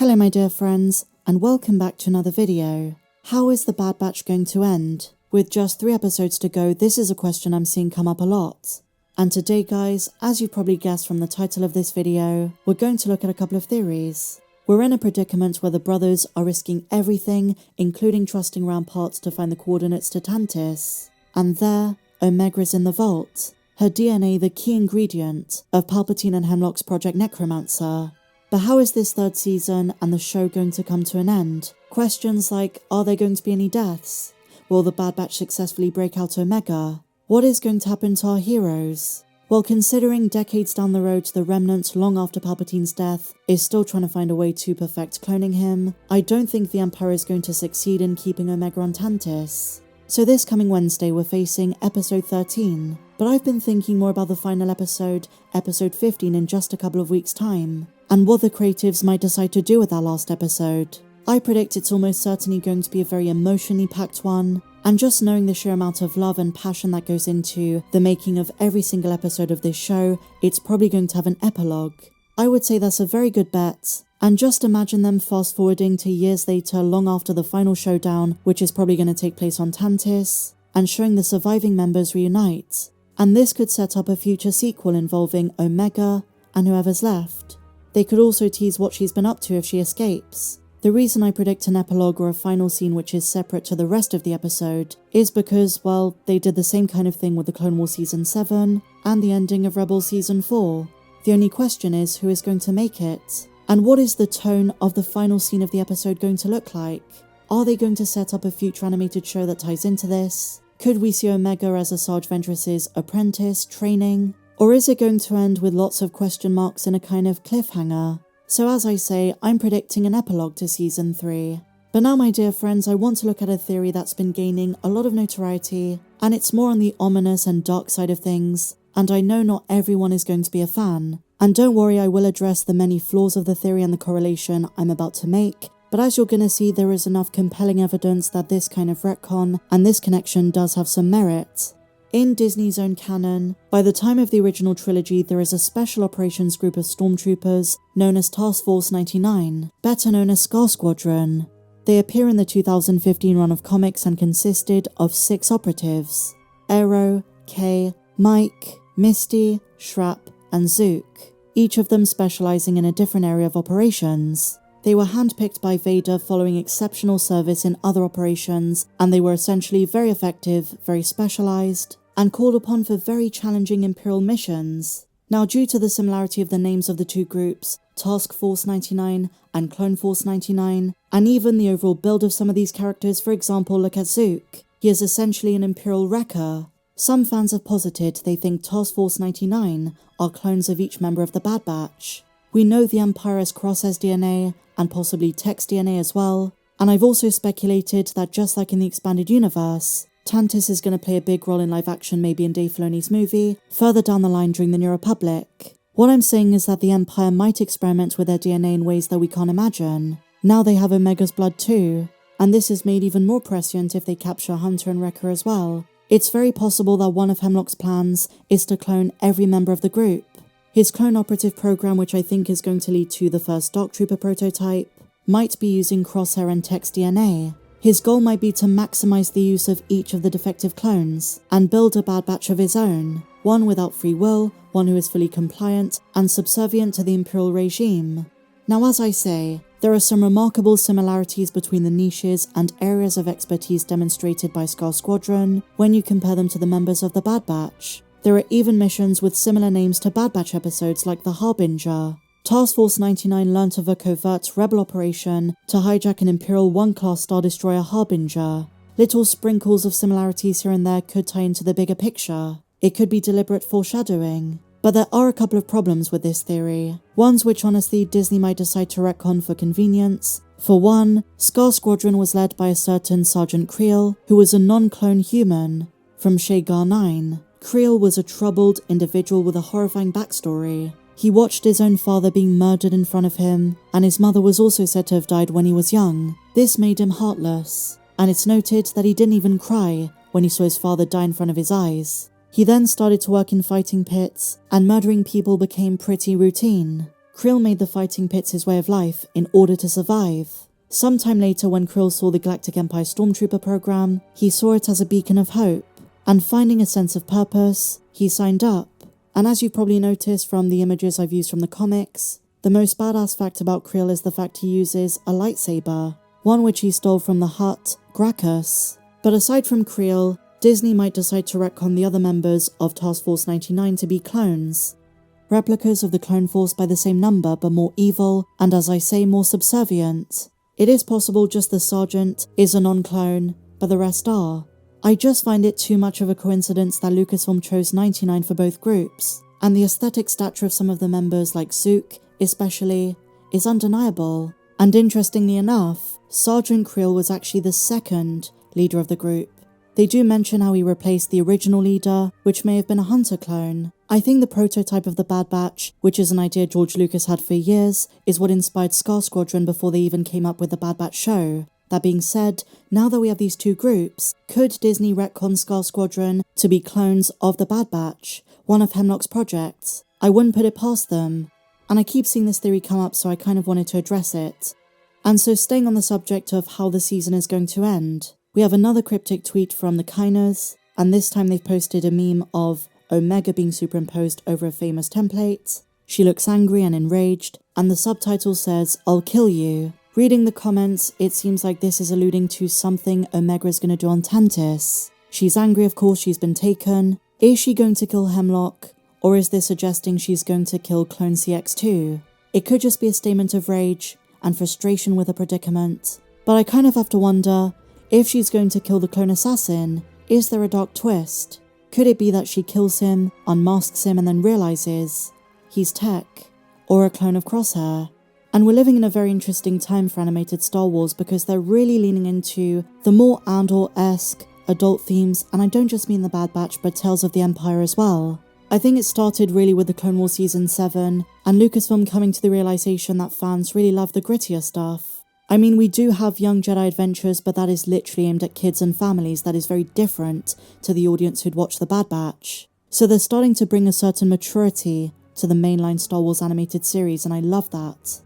Hello my dear friends, and welcome back to another video. How is the Bad Batch going to end? With just 3 episodes to go, this is a question I'm seeing come up a lot. And today guys, as you probably guessed from the title of this video, we're going to look at a couple of theories. We're in a predicament where the brothers are risking everything, including trusting round parts to find the coordinates to Tantiss. And there, Omega is in the vault. Her DNA the key ingredient of Palpatine and Hemlock's Project Necromancer. But how is this 3rd season and the show going to come to an end? Questions like, are there going to be any deaths? Will the Bad Batch successfully break out Omega? What is going to happen to our heroes? Well, considering decades down the road the Remnant, long after Palpatine's death, is still trying to find a way to perfect cloning him, I don't think the Empire is going to succeed in keeping Omega on Tantiss. So this coming Wednesday we're facing episode 13, but I've been thinking more about the final episode, episode 15 in just a couple of weeks' time, and what the creatives might decide to do with that last episode. I predict it's almost certainly going to be a very emotionally packed one, and just knowing the sheer amount of love and passion that goes into the making of every single episode of this show, it's probably going to have an epilogue. I would say that's a very good bet. And just imagine them fast forwarding to years later, long after the final showdown, which is probably going to take place on Tantiss, and showing the surviving members reunite. And this could set up a future sequel involving Omega and whoever's left. They could also tease what she's been up to if she escapes. The reason I predict an epilogue or a final scene which is separate to the rest of the episode is because, well, they did the same kind of thing with the Clone Wars Season 7 and the ending of Rebels Season 4. The only question is who is going to make it? And what is the tone of the final scene of the episode going to look like? Are they going to set up a future animated show that ties into this? Could we see Omega as Asajj Ventress's apprentice, training? Or is it going to end with lots of question marks in a kind of cliffhanger? So as I say, I'm predicting an epilogue to Season 3. But now my dear friends, I want to look at a theory that's been gaining a lot of notoriety, and it's more on the ominous and dark side of things, and I know not everyone is going to be a fan. And don't worry, I will address the many flaws of the theory and the correlation I'm about to make, but as you're gonna see, there is enough compelling evidence that this kind of retcon and this connection does have some merit. In Disney's own canon, by the time of the original trilogy, there is a special operations group of stormtroopers known as Task Force 99, better known as Squadron. They appear in the 2015 run of comics and consisted of 6 operatives: Aero, Kay, Mike, Misty, Shrap, and Zook, each of them specializing in a different area of operations. They were handpicked by Vader following exceptional service in other operations, and they were essentially very effective, very specialized, and called upon for very challenging Imperial missions. Now, due to the similarity of the names of the two groups, Task Force 99 and Clone Force 99, and even the overall build of some of these characters, for example, look at Zook. He is essentially an Imperial wrecker. Some fans have posited they think Task Force 99 are clones of each member of the Bad Batch. We know the Empire has Crosshair's DNA, and possibly Tech's DNA as well, and I've also speculated that just like in the expanded universe, Tantiss is going to play a big role in live action, maybe in Dave Filoni's movie, further down the line during the New Republic. What I'm saying is that the Empire might experiment with their DNA in ways that we can't imagine. Now they have Omega's blood too, and this is made even more prescient if they capture Hunter and Wrecker as well. It's very possible that one of Hemlock's plans is to clone every member of the group. His clone operative program, which I think is going to lead to the first Dark Trooper prototype, might be using Crosshair and Tech's DNA. His goal might be to maximize the use of each of the defective clones and build a Bad Batch of his own, one without free will, one who is fully compliant and subservient to the Imperial regime. Now, as I say, there are some remarkable similarities between the niches and areas of expertise demonstrated by Squadron when you compare them to the members of the Bad Batch. There are even missions with similar names to Bad Batch episodes like the Harbinger. Task Force 99 learnt of a covert rebel operation to hijack an Imperial 1-class Star Destroyer Harbinger. Little sprinkles of similarities here and there could tie into the bigger picture. It could be deliberate foreshadowing. But there are a couple of problems with this theory, ones which honestly Disney might decide to retcon for convenience. For one, Squadron was led by a certain Sergeant Creel, who was a non-clone human. From Shagar 9, Creel was a troubled individual with a horrifying backstory. He watched his own father being murdered in front of him, and his mother was also said to have died when he was young. This made him heartless, and it's noted that he didn't even cry when he saw his father die in front of his eyes. He then started to work in fighting pits, and murdering people became pretty routine. Krill made the fighting pits his way of life in order to survive. Sometime later, when Krill saw the Galactic Empire Stormtrooper program, he saw it as a beacon of hope, and finding a sense of purpose, he signed up. And as you've probably noticed from the images I've used from the comics, the most badass fact about Krill is the fact he uses a lightsaber, one which he stole from the Hutt, Gracchus. But aside from Krill, Disney might decide to retcon the other members of Task Force 99 to be clones. Replicas of the Clone Force by the same number, but more evil, and as I say, more subservient. It is possible just the Sergeant is a non-clone, but the rest are. I just find it too much of a coincidence that Lucasfilm chose 99 for both groups, and the aesthetic stature of some of the members like Zook, especially, is undeniable. And interestingly enough, Sergeant Krill was actually the second leader of the group. They do mention how he replaced the original leader, which may have been a Hunter clone. I think the prototype of the Bad Batch, which is an idea George Lucas had for years, is what inspired Squadron before they even came up with the Bad Batch show. That being said, now that we have these two groups, could Disney retcon Squadron to be clones of the Bad Batch, one of Hemlock's projects? I wouldn't put it past them. And I keep seeing this theory come up, so I kind of wanted to address it. And so staying on the subject of how the season is going to end, we have another cryptic tweet from the Kiners, and this time they've posted a meme of Omega being superimposed over a famous template. She looks angry and enraged, and the subtitle says, "I'll kill you." Reading the comments, it seems like this is alluding to something Omega is going to do on Tantiss. She's angry, of course, she's been taken. Is she going to kill Hemlock? Or is this suggesting she's going to kill Clone CX2? It could just be a statement of rage and frustration with a predicament. But I kind of have to wonder, if she's going to kill the clone assassin, is there a dark twist? Could it be that she kills him, unmasks him, and then realizes he's Tech, or a clone of Crosshair? And we're living in a very interesting time for animated Star Wars because they're really leaning into the more Andor-esque adult themes, and I don't just mean the Bad Batch but Tales of the Empire as well. I think it started really with the Clone Wars Season 7, and Lucasfilm coming to the realization that fans really love the grittier stuff. I mean, we do have Young Jedi Adventures, but that is literally aimed at kids and families. That is very different to the audience who'd watch The Bad Batch. So they're starting to bring a certain maturity to the mainline Star Wars animated series, and I love that.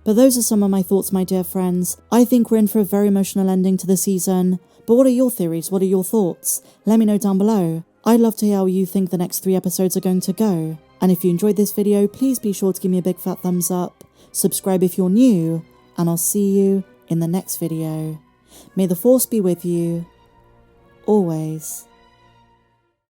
But those are some of my thoughts, my dear friends. I think we're in for a very emotional ending to the season. But what are your theories? What are your thoughts? Let me know down below. I'd love to hear how you think the next 3 episodes are going to go. And if you enjoyed this video, please be sure to give me a big fat thumbs up. Subscribe if you're new. And I'll see you in the next video. May the Force be with you, always.